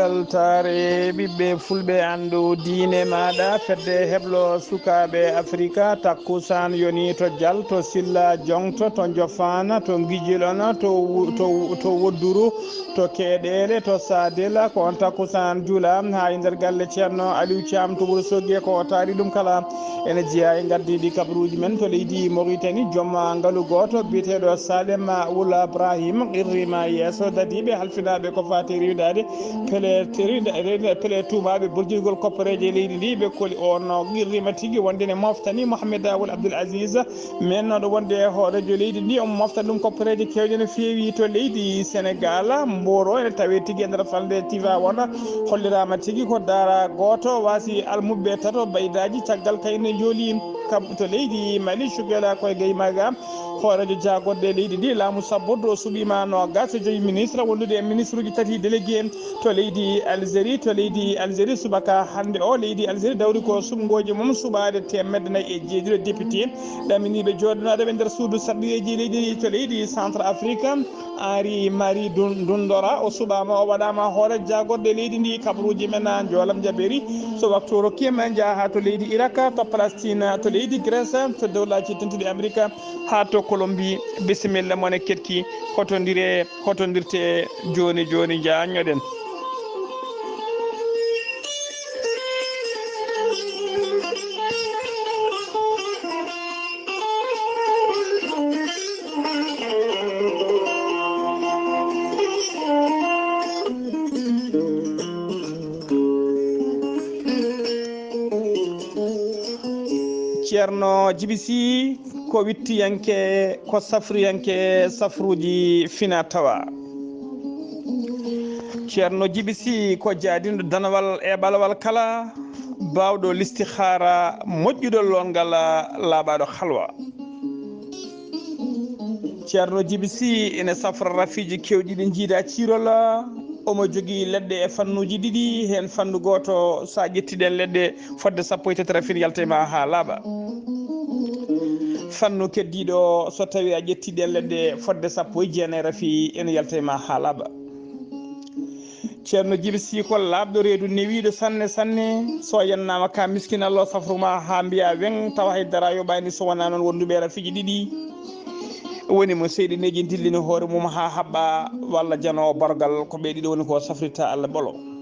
weltare ɓiɓɓe fulɓe andu diine maɗa fedde heblo sukaɓe africa takkusan yoni to dial to silla jongto to jofana to guijilona to wodduru to keɗele to sadela ko on takkusan juula ha e nder galle ceerno aliou thiam to Wourossogui ko taari ɗum kala ene jeeya e gaddiɗi kabaruji men to leydi Mauritanie jooma ngaalu goto biyeteɗo Salem Wula Ibrahim qirrima yesso dadiɓe halfinaɓe ko fati riwdade pele tumaɓe boljirgol koppareje leydi ndi ɓe kooli on qirrima tigui wondene moftani Mouhamed Wul Abdoul Aziz men noɗo wonde hoorejo leydi ndi omo moftani ɗum koppareje kewɗe no fewi to leydi Sénégal Mboro ene tawi tigui e nder falde Tivaouane hollirama tigui ko daara goto wasi almuɓe tato baydaji caggal kayne jooli to leydi Mali cugela koye gueye maga hoorejo jagodde leydi ndi laamu sabbodo suuɓima no gas 5 ministre wondude e ministre uji tati délégué to leydi Algérie subaka hande o leydi Algérie dawri ko sumgoji mum suɓade 1,9 député ɗaminiɓe joɗanoɗo ɓe nder suudu sarɗiyeji leydi to leydi centre afrique Henri Marie Dundora o suɓama o waɗama hoorejo jagorɗe leydi ndi kabaruji men joolam jaɓeri so waktu rokkima jaaha to leydi Irak to Palestine to leydi Grèce to dewlaji tentuɗi Amérique ha to Colombie bisimilla mone ketki hotodirte joni jañoɗen. Ceerno Djiby Sy ko wittiyanke ko safriyanke safruji fina tawa. Ceerno Djiby Sy ko jaadindo danawal e ɓalawal kala bawɗo listihara moƴƴuɗo longal laaɓaɗo halwa. Ceerno Djiby Sy ene safra rafiji kewɗi ɗi jiida cirol omo jogui leɗɗe e fannuji ɗiɗi hen fannu goto sa ƴettiɗen leɗɗe fodde 17 rafin yaltema ha laaɓa. fannu keddiɗo so tawi a ƴettiɗen leɗɗe fodde 19 rafi ene yaltema ha laaɓa. Ceerno Djiby Sy ko laaɓɗo reedu newiɗo sanne so yennama ka miskinallo safruma ha mbiya wen tawa haydara yoɓani so wona noon wonduɓe rafiji ɗiɗi woni mo seyɗineji dillini hoore mum ha haɓɓa walla janowo borgal ko ɓe ɗiɗo woni ko safrita Allah ɓolo.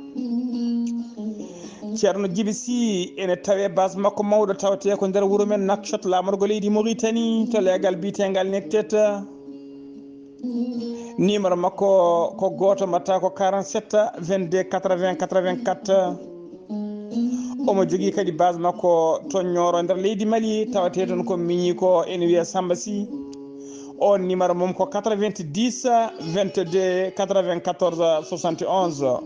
Ceerno Djiby Sy ene tawe base makko mawɗo tawate ko nder wuuro men Nouakchott lamorgo leydi Mauritanie to leegal bitegal Nektet numéro makko ko goto mbatta ko 47 22 80 84 omo jogui kadi base makko to Nioro nder leydi Mali tawate toon ko miñi ko ene wiya Samba Sy on numéro mum ko 90 22 94 71.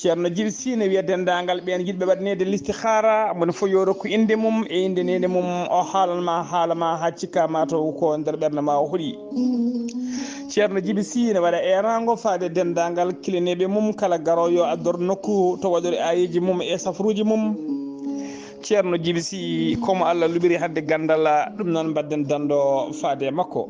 Ceerno Djiby Sy ne wiya dendagal ɓen yiɗɓe waɗnede listihara moni fof yo rokku inde mum e inde nene mum o haalanma haala ma ha cikka mataw ko nder ɓerde ma o hooɗi. Ceerno Djiby Sy ne waɗa erago faade dendagal kilineɓe mum kala garowo addor nokku to waɗore ayiji mum e safruji mum. Ceerno Djiby Sy komo Allah luɓiri hadde gandal ɗum noon mbadden dando faade makko.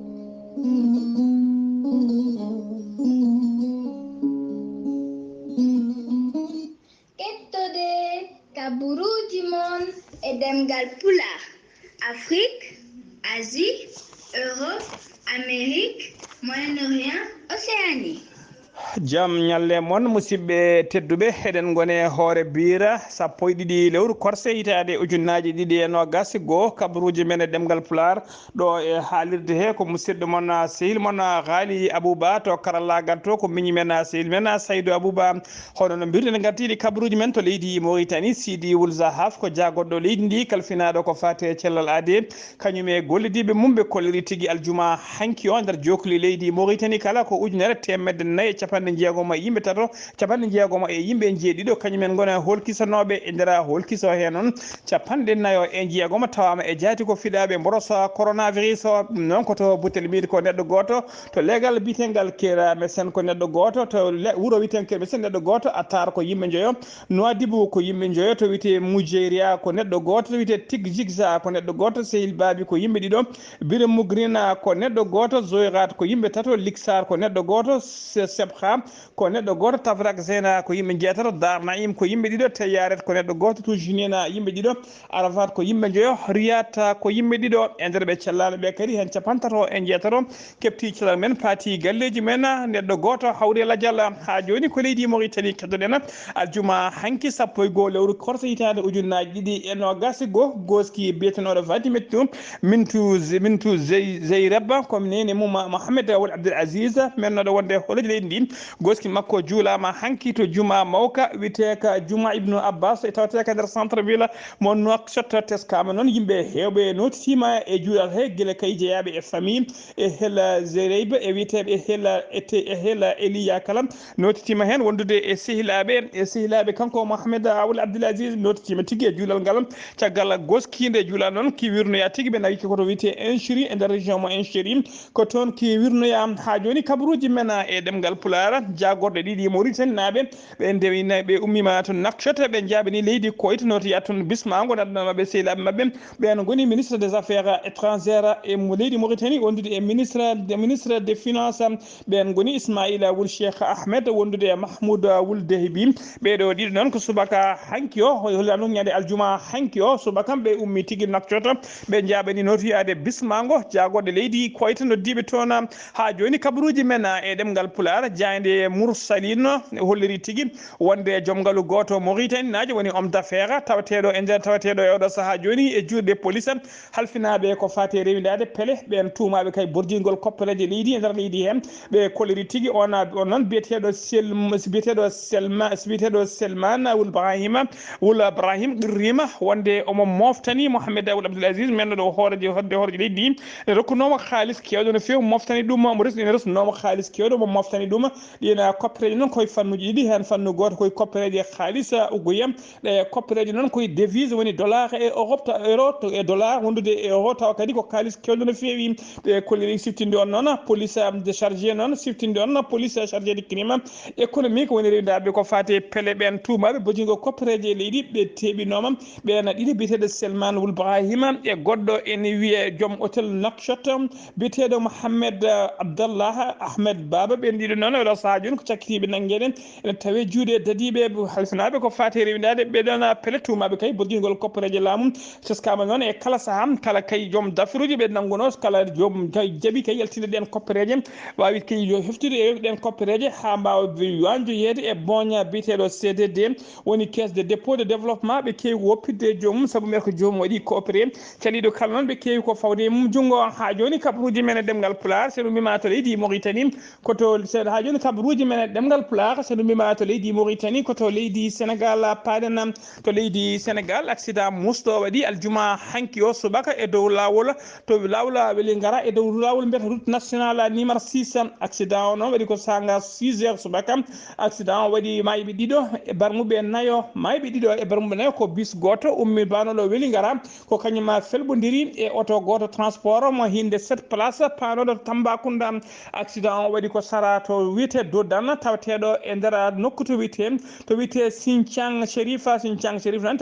Kabaruji mon e demgal pulaar Afrique, Asie, Europe, Amérique, Moyen-Orient, Océanie. Jam ñalle moon musidɓe tedduɓe eɗen gone hoore bira 12 lewru korse hitade ujunnaji 2021 kabaruji men e ɗemgal pular ɗo e haalirde he ko musidɗo moon sehil moon Ghali Abouba to karallagal to ko miñi men sehil men Saydou Abouba hono no mbirde gartiɗi kabaruji men to leydi Mauritanie Sidi Wul Zahaf ko jagoɗɗo leydi ndi kalfinaɗo ko fate cellal ade kañum e gollidiɓe mum ɓe kolliri tigui aljuma hanki o nder jokoli leydi Mauritanie kala ko ujunere 4 capanɗe jeegom e yimɓe tato capanɗe jeegom e yimɓe jeeɗiɗo kañumen gona holkisanoɓe e nder holkiso he noon capanɗe nayo e jeegom tawama e jaati ko fiɗaɓe mborosa coronavirus o ɗum noon koto butel mbiɗi ko neɗɗo goto to leegal bitengal kera médecin ko neɗɗo goto to wuuro witen kera médecin neɗɗo goto attar ko yimɓe joyo Nouadhibou ko yimɓe joyo to wiyete Moujéria ko neɗɗo goto to wiyete Tig Jigsa ko neɗɗo goto Sehil Babi ko yimɓe ɗiɗo Biram Mougrina ko neɗɗo goto Zoyrat ko yimɓe tato Liksar ko neɗɗo goto Seb Barham ko neɗɗo goto Tafrak Zena ko yimɓe jeetato Dar Naim ko yimɓe ɗiɗo Tayyaret ko neɗɗo goto Toujinena yimɓe ɗiɗo Arafat ko yimɓe joyo Riyat ko yimɓe ɗiɗo e nder ɓe cellaɗo ɓe kadi hen capantato e jeetato kepti cellal men paati galleji men neɗɗo goto hawri ladial ha joni ko leydi Mauritanie keddoɗen aljuma hanki 1 lewru korso hitande ujunnaji ɗiɗi e nogas goski biyetenoɗo Vadimetou Mintou Zeyraba comme nene mum Mohamed Wal Abdel Aziz mennoɗo wonde holoji leydi ndi goski makko juulama hanki to juma mawka witeka Juma Ibnu Abbas e tawteka nder centre ville mo Nouakchott teskama noon yimɓe hewɓe notitima e juulal he guila kay jeeyaɓe e famille e hela Zereybe e witeɓe e hela Eliya Kalam notitima hen wondude e sehilaɓe kanko Mohamed Awul Abdoul Aziz notitima tigui e juulal ngal caggal goskide juulal noon ki wirnoya tigui ɓe nawi koto wiyete Inchiri e nder région mo Inchiri ko toon ki wirnoya ha joni kabaruji men e ɗemgal Pulaar jagorɗe ɗiɗi Mauritanie naɓe ɓe ndewina ɓe ummima to Nouakchott ɓe jaabini leydi Koyta notoya toon bismago naɗɗanaɓe sehilaɓe mabɓe ɓen goni ministre des affaires étrangères e leydi Mauritanie wondude e ministre des finances ɓen goni Ismaïla Wul Cheikh Ahmed wondude e Mahmoud Wul Dehbi ɓeɗo ɗiɗo noon ko subaka hanki o hollano ñande aljuma hanki o subaka ɓe ummi tigui Nouakchott ɓe jaɓani notoyade bismago jagorɗe leydi Koyta noddiɓe toon ha joni kabaruji men e ɗemgal Pulaar jayde Moursaline holliri tigui wonde joomgalu goto Mauritanie naji woni homme d'affaires tawateɗo e nder tawateɗo e oɗo saaha joni e juurde police halfinaɓe ko fate rewidade pele ɓen tumaɓe kay bordingol koppereje leydi e nder leydi hen ɓe kolliri tigui on noon biyeteɗo Selman Wul Brahim ɗirrima wonde omo moftani Mohamed Awul Abdoul Aziz mennoɗo horeje leydi rokkunomo halis kewɗo no fewi moftani ɗum mo resnomo halis kewɗo mo moftani ɗum ɗina koppereje noon koye fannuji ɗiɗi hen fannu goto koye koppereje halis ugoyam ɗe koppereje noon koye devise woni dollar e euro to e dollar wondude e euro tawa kadi ko halis kewɗo no fewi ɓe kolliri siftinde on noon police déchargé noon siftinde on police chargé de crime économique woni rewdaɓe ko fate pele ɓen tumaɓe bojingo koppereje leydi ɓe teɓinoma ɓen ɗiɗi biyeteɗo Selman Wul Brahima e goɗɗo ene wiye joom hôtel Nouakchott biyeteɗo Mohamed Abdallah Ahmed Baba ɓen ɗiɗo noon oɗo saaha joni ko cakkitiɓe nanggueɗen ene tawe juuɗe dadiɓe halfinaɓe ko fate rewidade ɓeɗon pele tumaɓe kay bojingol koppereje laamu teskama noon e kala saaha kala kay joom dafiruji ɓe nangguno kala joom jaaɓi kay yaltinde ɗen koppereje wawi kay yo heftude e ɗen koppereje ha mbawa wanjo yeede e boña biyeteɗo CDD woni caisse de dépôt de développement ɓe kewi woppide joomum saabu men ko joomum waɗi coopéré caliɗo kala noon ɓe kewi ko fawde mum junggo ha joni kabaruji men e ɗemgal Pulaar seɗo mbima to leydi Mauritanie koto ha joni kabaruji men e ɗemgal Pulaar seɗo mbima to leydi Mauritanie koto leydi Sénégal paɗen to leydi Sénégal accident musɗo waɗi aljuma hanki o subaka e dow lawol to lawol weeli gara e dow lawol mbiyata route nationale numéro 6 accident o noon waɗi ko sanga 6 heures subaka accident o waɗi mayɓe ɗiɗo e barmuɓe nayo mayɓe ɗiɗo e barmuɓe nayo ko bus goto ummi banoɗo weeli gara ko kañuma felɓodiri e auto goto transport mo hinde 7 place panoɗo Tambacounda accident o waɗi ko sara to wiyete Dodane tawateɗo e nder nokku to wiyete Sinthiang Chérif nan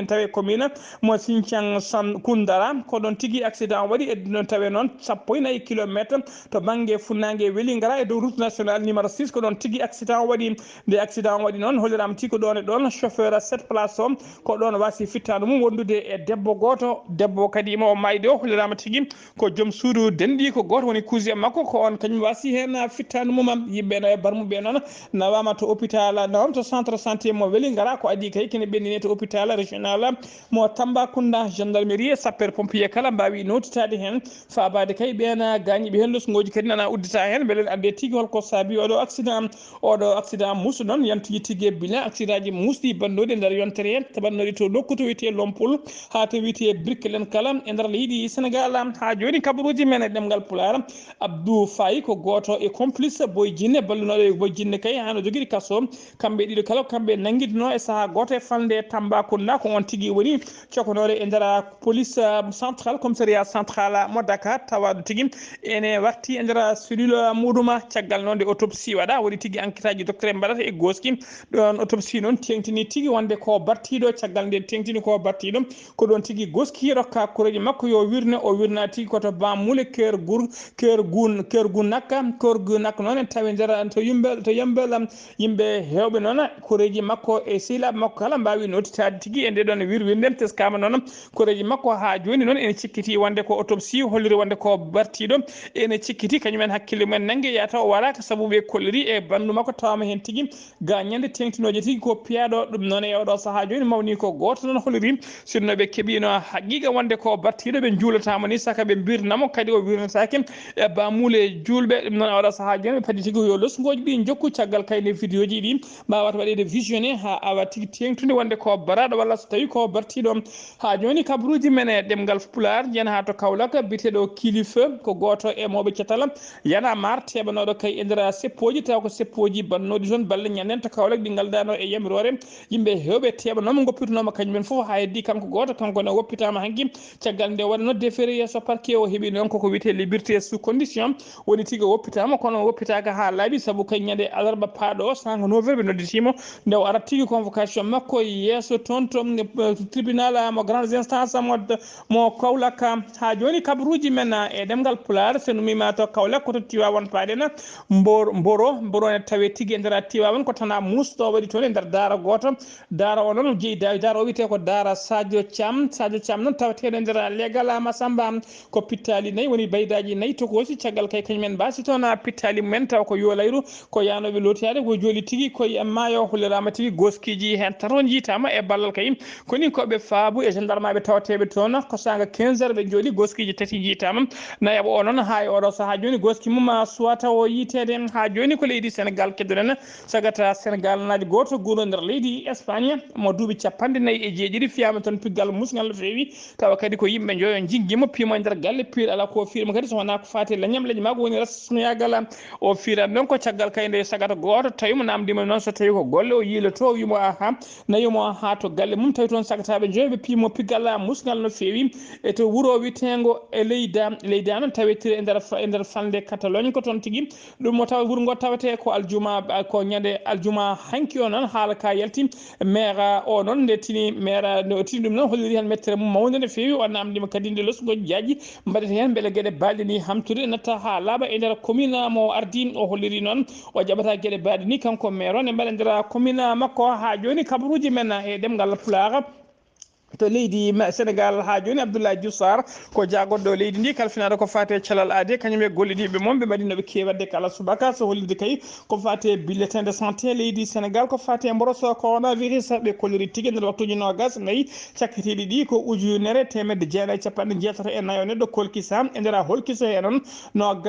tawi commune mo Sinthiang Koundara ko ɗon tigui accident waɗi e ɗon tawe noon 14 kilométre to banggue funnague weeli gara e dow route nationale numéro 6 ko ɗon tigui accident waɗi nde accident waɗi noon hollirama tigui ko ɗon e ɗon chauffeur 7 place o ko ɗon wasi fittade mum wondude e debbo kadi mo mayde o hollirama tigui ko joom suudu denɗi ko goto woni cousin makko ko on kañum wasi hen fittade mum yimɓe no e barmuɓe noon nawama to hôpital nawama to centre santé mo weeli gara ko adi kay kene ɓennine to hôpital régional mo Tambacounda gendarmerie sapeur pompier kala mbawi notitade hen fabade kay ɓen gañiɓe hen losgoji kadi nana uddita hen beele ande tigui holko saabi oɗo accident musɗo noon yantuji tigui bilan accident ji musɗi bannoɗi e nder yontere he tabannoɗi to nokku to wiyete Lompol ha to wiyete Birkelane kala e nder leydi Sénégal ha joni kabaruji men e ɗemgal Pulaar Abdou Faye ko goto e complice Boy Djiné ballunoɗo Boy Djiné kay hano joguiɗi kaso kamɓe ɗiɗo kala kamɓe nanguidino e saaha goto e falde Tambacounda ko on tigui woni cokonoɗo e nder police central commissariat central mo Dakar tawaɗo tigui ene warti e nder cellule muɗum caggal noon de autopsie waɗa waɗi tigui enquête aji docteur mbaɗata e goski ɗon autopsie noon tengtini tigui wonde ko battiɗo caggal nde tengtini ko battiɗo ko ɗon tigui goski rokka kureji makko yo wirne o wirna tigui koto Bammoule Keur Gounak noon noon en tawi nder to yimɓe yimɓe hewɓe noon koreji makko e sehilaɓe makko kala mbawi nodditade tigui e nde ɗon wirwinde teskama noon koreji makko ha joni noon ene cikkiti wonde ko autopsie holliri wonde ko bartiɗo ene cikkiti kañumen hakkille mumen nanggue yataw o waraka saabu ɓe kolliri e bandu makko tawama hen tigui gañande tengtinoje tigui ko piyaɗo ɗum noon e oɗo saaha joni mawni ko goto noon holliri sinno ɓe keeɓino haqiqa wonde ko bartiɗo ɓe juulatama ni saka ɓe birnamo kadi o wirnatake e bamule julɓe ɗum noon oɗo saaha joni ɓe paadi tigui yo losgoji ɗi jokku caggal kayne vidéo ji ɗi mbawata waɗede visionné ha awa tigui tengtude wonde ko baraɗo walla so tawi ko bartiɗo ha joni kabaruji men e ɗemgal Pulaar yen ha to Kaolack biteɗo Kilifa ko goto e mawɓe cetal yana mar teɓanoɗo kay e nder seppoji taw ko seppoji bannoɗi toon balle ñanden to Kaolack ɗi galdano e yamirore yimɓe hewɓe teɓanoma goppitonoma kañumen foof ha heddi kanko goto kanko ne woppitama hanki caggal nde waɗano déféré yesso parquet o heeɓi noon koko wiyete liberté sous condition woni tigui woppitama kono woppitaka ha laaɓi saabu kay ñande alarba paaɗo sango 9h ɓe nodditimo nde o arat tigui convocation makko yesso toon to tribunal mo grandes instance mo Kaolack ha joni kabaruji men e ɗemgal Pulaar so numima to Kaolack koto Tivaouane paɗen mboro ne tawe tigui e nder Tivaouane ko tana musɗo waɗi toon e nder daara goto daara o noon jeeyi daara o wiyete ko daara Sadio Thiam noon taweteɗo e nder legal Massamba ko pittali nayyi woni baydaji nayyi tokosi caggal kay kañumen mbasi toon pittali mumen taw ko yolayru ko yanoɓe lotiyade ko jooli tigui koye maayo hollirama tigui goskiji hen tato jiitama e ballal kay koni koɓe faabu e gendarme aɓe tawateɓe toon ko sanga 15h ɓe jooli goskiji tati jiitama nayaɓo o noon ha e oɗo saaha joni goski mum suwata o yitede ha joni ko leydi Sénégal keddoren sagata Sénégal naji goto guuɗo nder leydi Espagne mo duuɓi 49 fiyama toon piggal musgal no fewi tawa kadi ko yimɓe joyo jigguimo piimo e nder galle piir ala ko firma kadi so wona ko fati leñam leƴƴi mago woni rasnoyagal o fiiran ɗon ko caggal kayde sagata goto tawi mo namdima noon so tawi ko golle o yiiloto wimo aha nayimo ha to galle mum tawi toon sagataɓe joyo ɓe piimo piggal musgal no fewi e to wuuro witengo e leyda noon tawetiri e nder fande Catalogne ko toon tigui ɗum mo tawa wuuro ngo tawete ko aljuma ko ñande aljuma hanki o noon haala ka yalti maire o noon nde tini maire nde o tini ɗum noon holliri hen mettere mum mawde no fewi o namdima kadi nde losgoji jaji mbaɗete hen beele gueɗe balɗe ni hamtude natta ha laaɓa e nder commune mo ardi o holliri noon o jaɓata gueɗe balɗe ni kanko maire o ne mbaɗa nder commune makko ha joni kabaruji men e ɗemgal Pulaar to leydi Sénégal ha joni Abdoulaye Diouf Sarr ko jagoɗɗo leydi ndi kalfinaɗo ko fate calal aade kañum e gollidiɓe moom ɓe mbaɗi noɓe kewadde kala subaka so hollide kay ko fate bulletin de santé leydi Sénégal ko fate mboroso coronavirus ɓe kolliri tigui nder waktuji nogas nayyi cakkatiɗi ɗi ko ujunere temedde jeenayyi capanɗe jeetato e nayyo neɗɗo kolkisa e nder holkiso he noon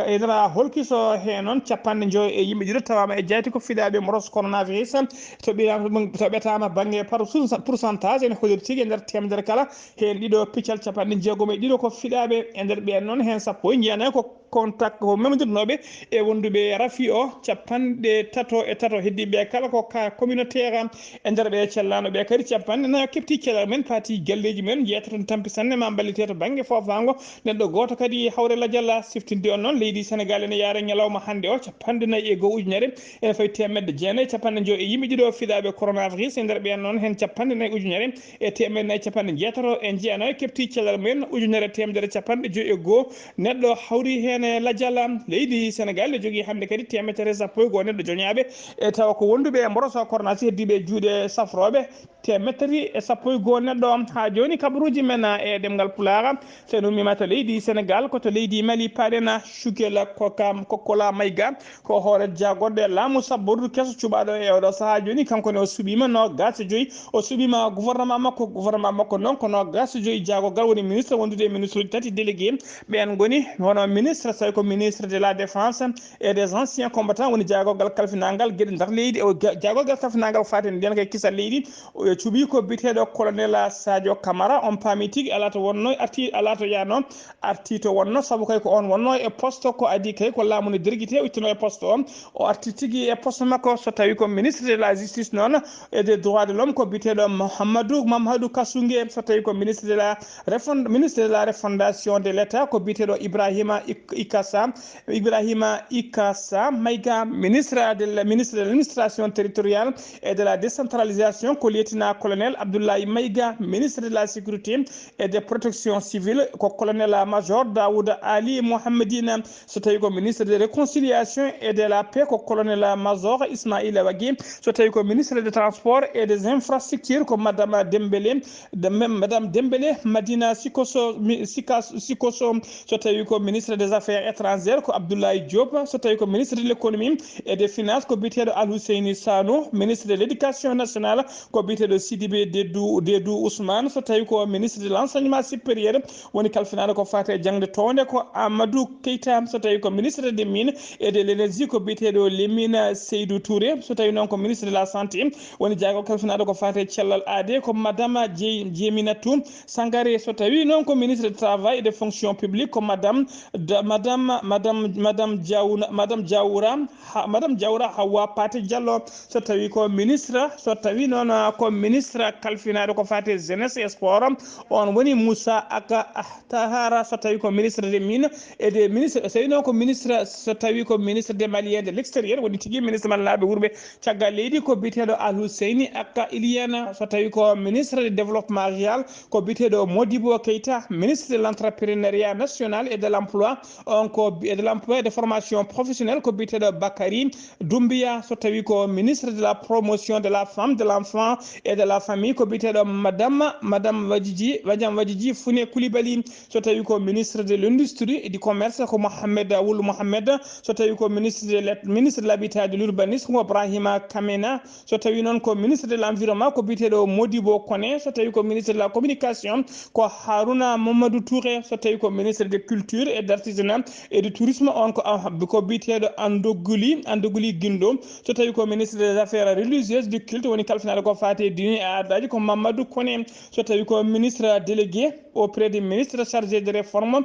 e nder holkiso he noon capanɗe joyo e yimɓe ɗiɗo tawama e jaati ko fiɗaɓe mboroso coronavirus to ɓetama banggue par pourcentage ene holliri tigui e nder temedere kala hen ɗiɗo piccal capanɗe jeegom e ɗiɗo ko fiɗaɓe e nder ɓen noon hen sappo e jeenayyi ko contact ko memdirnoɓe e wonduɓe rafi o capanɗe tato e tato heddiɓe kala ko ka communautaire e nder ɓe cellanoɓe kadi capanɗe nayo kepti cellal men paati galleji men jeeyata toon tampi sanne ma ballite to banggue fofango neɗɗo goto kadi hawre ladial siftinde on noon leydi Sénégal ene yaare ñalawma hande o capanɗe nayyi e goho ujunere ene fawi temedde jeenayyi capanɗe joyi e yimɓe ɗiɗo fiɗaɓe coronavirus e nder ɓen noon hen capanɗe nayyi ujunere e temedde nayyi capanɗe jeetato e jeenayyi kepti cellal men ujunere temedere capanɗe joyi e goho neɗɗo hawri hen e ladial leydi Sénégal ne jogui hande kadi temetere sappo e goho neɗɗo joñaɓe e tawa ko wonduɓe e mboroso coronasi heddiɓe juuɗe safroɓe temettati e sappo e goho neɗɗo ha joni kabaruji men e ɗemgal Pulaar so numima to leydi Sénégal koto leydi Mali paɗen Choukela Kokkola Mayiga ko hoore jagoɗɗo laamu sabboru keso cuɓaɗo e oɗo saaha joni kankone o suuɓima nogas joyyi o suuɓima gouvernement makko noon ko nogas joyyi jagogal woni ministre wondude e ministre uji tati délégué ɓen goni hono ministre tawi ko ministre de la défense et des anciens combattants woni jagogal kalfinagal gueɗe nder leydi o jagogal kalfinagal faten nden kay kisal leydi o cuuɓi ko biteɗo colonel Sadio Camara on paami tigui ala to wonno arti ala to yano arti to wonno saabu kay ko on wonno e poste ko adi kay ko laamu ne derguite o ittano e poste o arti tigui e poste makko so tawi ko ministre de la justice noon et des droits de l'homme ko biteɗo Mamadou Kassoungué so tawi ko ministre de la refondation de l'état ko biteɗo Ibrahima Ikassa Ibrahima Ikassa Maïga ministre de l'administration territoriale et de la décentralisation ko lieutenant-colonel Abdoulaye Maïga ministre de la sécurité et de protection civile ko colonel major Daoud Ali Mohamedine so tawi ko ministre de réconciliation et de la paix ko colonel major Ismaïla Wagui so tawi ko ministre des transports et des infrastructures ko madame Dembélé Madina Sikoso so tawi ko ministre des affaires étrangères ko Abdoulaye Diop so tawi ko ministre de l'économie et des finances ko biteɗo Al-Husseini Sano ministre de l'éducation nationale ko biteɗo Sidibé Dedou Ousmane so tawi ko ministre de l'enseignement supérieur woni kalfinaɗo ko fate jangde tonde ko Amadou Keita so tawi ko ministre des mines et de l'énergie ko biteɗo Lemina Seydou Touré so tawi noon ko ministre de la santé woni jaago kalfinaɗo ko fate cellal aade ko madame Djeminatou Sangaré so tawi noon ko ministre du travail et des fonctions publiques ko madame Diawra Hawa Pate Diallo so tawi ko ministre so tawi noon ko ministre kalfinaɗo ko fate jeunesse et sport on woni Moussa Aka Tahara so tawi ko ministre des mines et des ministres so tawi noon ko ministre so tawi ko ministre des maliens de l'extérieur woni tigui ministre mallaɓe wurɓe caggal leydi ko biteɗo Al-Husseini Aka Iliana so tawi ko ministre du développement rural ko biteɗo Modibo Keita ministre de l'entrepreneuriat national et de l'emploi et de formation professionnelle ko biteɗo Bakary Doumbia so tawi ko ministre de la promotion de la femme de l'enfant et de la famille ko biteɗo madame Wadjidji Founé Koulibaly so tawi ko ministre de l'industrie et du commerce ko Mohamed Ould Mohamed so tawi ko ministre de l'habitat de l'urbanisme ko Brahima Kamena so tawi noon ko ministre de l'environnement ko biteɗo Modibo Koné so tawi ko ministre de la communication ko Harouna Mamadou Touré so tawi ko ministre de culture et d'artisanat et du tourisme on ko biteɗo Andoguli Guindo so tawi ko ministre des affaires religieuses du culte woni kalfinaɗo ko fate dini e aadaji ko Mamadou Koné so tawi ko ministre délégué auprès du ministre chargé de réforme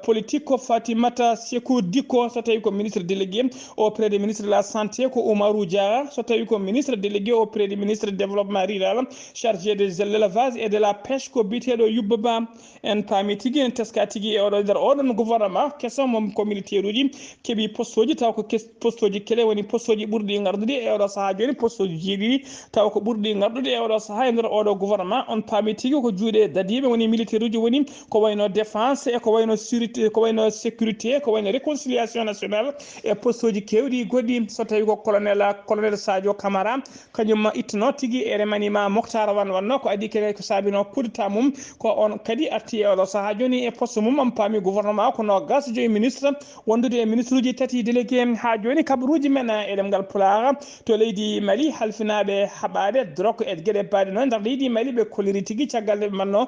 politique ko Fatimata Sékou Diko so tawi ko ministre délégué auprès du ministre de la santé ko Oumarou Dia so tawi ko ministre délégué auprès du ministre du développement rural chargé de l'élevage et de la pêche ko biteɗo Yubba Ba en paami tigui en teska tigui e oɗo nder oɗon gouvernement question mom communautaire uji keeɓi postoji taw ko postoji kele woni postoji ɓurɗi gardude e oɗo saaha joni postoji jeeɗiɗi taw ko ɓurɗi gardude e oɗo saaha e nder oɗo gouvernement on paami tigui ko juuɗe dadiɓe woni militaire uji woni ko wayno défense e ko wayno sécurité ko wayno réconciliation nationale e postoji kewɗi goɗɗi so tawi ko colonel Sadio Camara kañum ittano tigui e remanima Mokhtar wanno ko adi kene ko saabino kudeta mum ko on kadi arti e oɗo saaha joni e poste mum on paami gouvernement ko no gas joyi ministre wondude e ministre uji tati délégué ha joni kabaruji men e ɗemgal Pulaar to leydi Mali halfinaɓe haɓade drogue e gueɗe baɗe noon nder leydi Mali ɓe koliri tigui caggal ɓe manno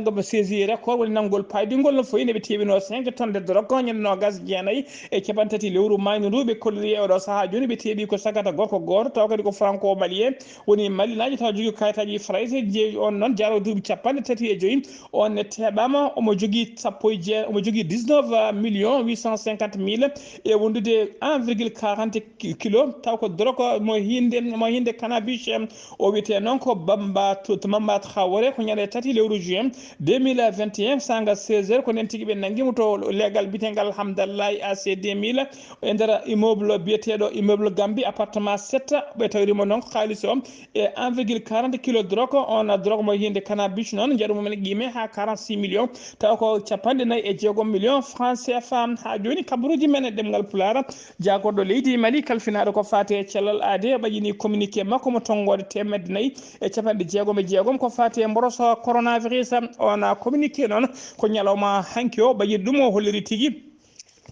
danggoɓe saisi record woni nanggol paydingol no foyi neɓe teɓino 5 tonnes de drogue ñande no gas jeenayyi e capantati lewru mayni ndu ɓe kolliri e oɗo saaha joni ɓe teeɓi ko sagata gorko goto taw kadi ko franco malien woni malinaji taw jogui kayitaji français jeeyi on noon jaro duuɓi 35 on ne teɓama omo jogui 19 millions 850 mille e wondude 1,40 kilo taw ko drogue mo hinde cannabis o wiyete noon ko Bamba Traoré ko ñande tati lewru juin 2021 sanga 16h ko nen tigui ɓe nanguimo to légal bitengal Hamdallahi AC 2000 e nder immeuble biyeteɗo immeuble Gambie appartement 7 ɓe tawrimo noon ko halis o e 1,40 kilo drogue on drogue mo hinde cannabis noon jaɗu mumen qime ha 46 millions taw ko 46 millions francs CFA ha joni kabaruji men e ɗemgal Pulaar jagoɗo leydi Mali kalfinaɗo ko fate cellal aade ɓaƴini communiqué makko mo tonggode 496 ko fate mboroso coronavirus on communiqué noon ko ñalawma hanki o ɓaƴi ɗum o holliri tigui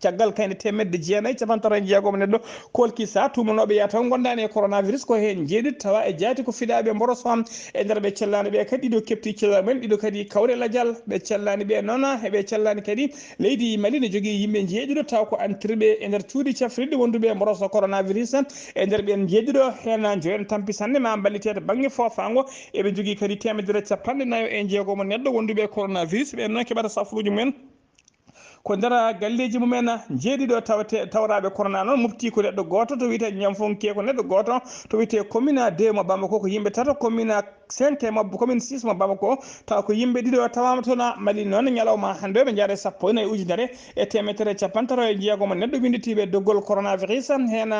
caggal kayne 196 neɗɗo kolki sa tumanoɓe yataw gondani e coronavirus ko hen jeeɗiɗ tawa e jaati ko fiɗaɓe mborosom e nder ɓe cellani ɓe kadi ɗiɗo kepti cellal men ɗiɗo kadi kawre ladial ɓe cellani ɓe noon heɓe cellani kadi leydi Mali ne jogui yimɓe jeeɗiɗo taw ko antirɓe e nder cuuɗi cafriɗɗi wonduɓe mboroso coronavirus e nder ɓen jeeɗiɗo hen joyen tampisanne ma ballitede banggue fofango eɓe jogui kadi 146 neɗɗo wonduɓe coronavirus ɓen noon keɓata safruji mumen ko ndara galleji mumen jeeɗiɗo tawraɓe corona noon mofti ko neɗɗo goto to wiyete Ñamfonke ko neɗɗo goto to wiyete commune de mo Bamako ko yimɓe tato commune 5 mabbo commune 6 mo Bamako taw ko yimɓe ɗiɗo tawama toon Mali noon ñalawma hande ɓe jaare 14,90 mo neɗɗo winditiɓe doggol coronavirus hen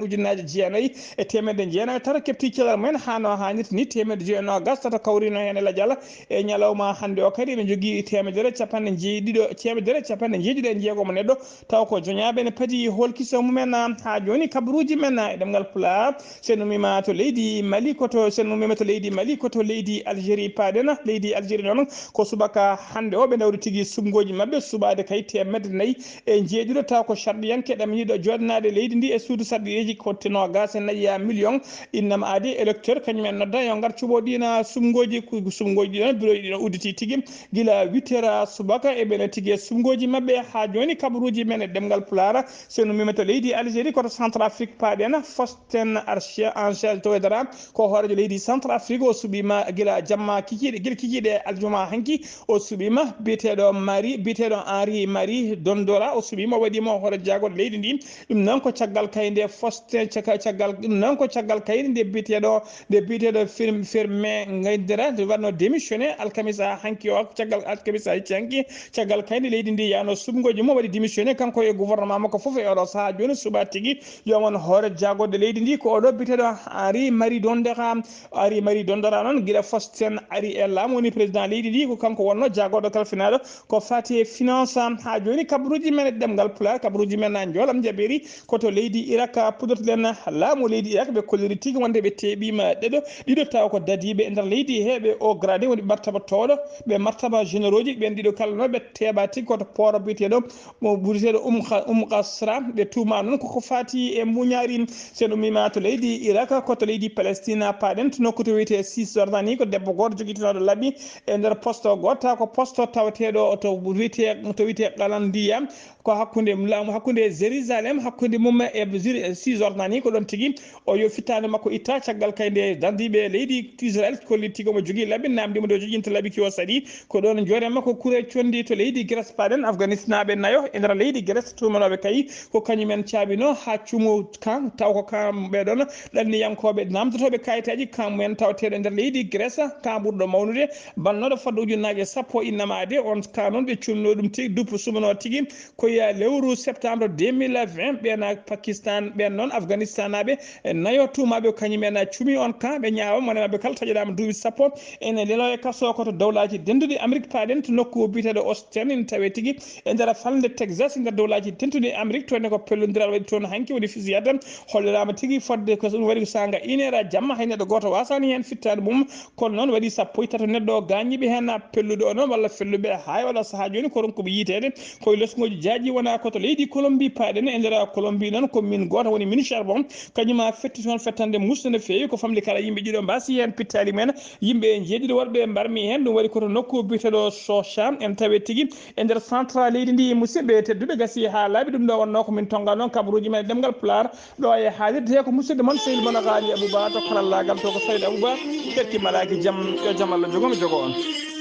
ujunnaje jeenayyi e temedde jeenayyi tata kefti celal mumen hano hannirta ni temedde jeenayyi tata kawrino hen e ladial e ñalawma hande o kadi ɓe jogui temedere capanɗe jeeɗiɗo mo neɗɗo taw ko joñaɓe ne paadi holkiso mumen ha joni kabaruji men e ɗemgal pulaar sen umima to leydi Mali koto leydi Algérie paadena leydi Algérie noon ko subaka hande o ɓe dawri tigui sumgoji mabɓe subade kay temedde 4 e jeeɗiɗo taw ko sarɗiyanke ɗam yiiɗo joɗanade leydi ndi e suudu sarɗiyeji ko nogas e nayyi million innama aadi électeur kañumen nodda yo gar cuɓoɗina sumgoji ɗon bureau ɗi udditi tigui guila 8 h subaka e ɓene tigui sumgoji mabɓe ha joni kabaruji men e ɗemgal pulaar sen umima to leydi Algérie koto Centrafrique paɗen Faustin Arche Angel Toedara ko hoorejo leydi Centrafrique o suuɓima guila jamma kikiɗe aljuma hanki o suuɓima biyeteɗo Henri Marie Dondora o suuɓima o waɗima hoore jagode leydi ndi ɗum noon ko caggal kayde Faustin ɗum noon ko caggal kayde nde biyeteɗo Firmin Gaydara nde wanno démissionné alkamisa hanki o caggal alkamisa hecci hanki caggal kayde leydi ndi yano sumgoji mum waɗi démissionné kanko e gouvernement makko foof e oɗo saaha joni suuɓa tigui yomon hoore jagode leydi ndi ko oɗo biyeteɗo Henri Marie Dondora noon guila Faustin ari e laamu woni président leydi ndi ko kanko wonno jagoɗo kalfinaɗo ko fati e finance ha joni kabaruji men e ɗemgal pulaar kabaruji men joolam jaɓeri koto leydi Irak pudortoɗen laamu leydi Irak ɓe kolliri tigui wonde ɓe teɓima ɗiɗo taw ko dadiɓe e nder leydi he ɓe o gradé woni martaba towɗo ɓe martaba généraux ji ɓen ɗiɗo kala noon ɓe teeɓa tigui koto port biyeteɗo mo ɓuriteɗo Qasra ɓe tuma noon koko fati e muñari sen umima to leydi Irak koto leydi Palestine paɗen to nokku to wiyete Cisjordanie ko debbo goto joguitoɗo labbi e nder poste o goto taw ko poste tawateɗo to wiyete Qalandiya ko hakkude Jérusalem hakkude mum e Cisjordanie ko ɗon tigui o yo fittade makko itta caggal kayde dardiɓe leydi Israël kolli tigui omo jogui labbi namdimo de joguinta labbi ki o saaɗi ko ɗon joore makko kuure condi to leydi Grèce paɗen Afghanistan ɓe nayo e nder leydi Grèce tumanoɓe kay ko kañumen caabino ha cuumu kan taw ko kam ɓeɗon ɗanniyankoɓe namdotoɓe kayitaji kamumen tawateɗo e nder leydi Grèce ka ɓurɗo mawnude bannoɗo fadde ujunnaje 10 innama ade on ka noon ɓe cumno ɗum tigui duppo sumano tigui koye lewru septembre 2020 ɓen Pakistan ɓen noon Afghanistan naɓe nayo tumaɓe kañumen cuumi on ka ɓe ñaawa monemaɓe kala taƴoɗama duuɓi 10 ene lelo e kaso koto dowlaji denduɗi Amérique paɗen to nokku biteɗo Austin ene tawe tigui e nder falde Texas e nder dowlaji tentuɗi Amérique toonne ko pellodiral waɗi toon hanki woni fusillade hollirama tigui fodde ko ɗum waɗi ko sanga 1 heure jamma hay neɗɗo goto wasani hen fittade mum kono noon waɗi 13 neɗɗo o gañiɓe hen pelluɗo o noon walla felluɓe ha waɗa saaha joni ko ronkoɓe yitede koye lesgoji jaaƴi wona koto leydi Colombie paɗen e nder Colombie noon commune goto woni mini charbon kañuma fetti toon fettande musde no fewi ko famli kala yimɓe ɗiɗo mbasi hen pittali men yimɓe jeeɗiɗo worɓe mbarmi hen ɗum waɗi koto nokku biteɗo Socham en tawe tigui e nder central leydi ndi musidɓe tedduɓe gasi ha laaɓi ɗum ɗo wonno komin tonga noon kabaruji men e ɗemgal pulaar ɗo e haalirde he ko musidɗo moon Seydou Mono Ghali Abouba to karallagal to ko Saydou Abouba ɓerki malaki jaam yo jaam Allah jogomi jogo on.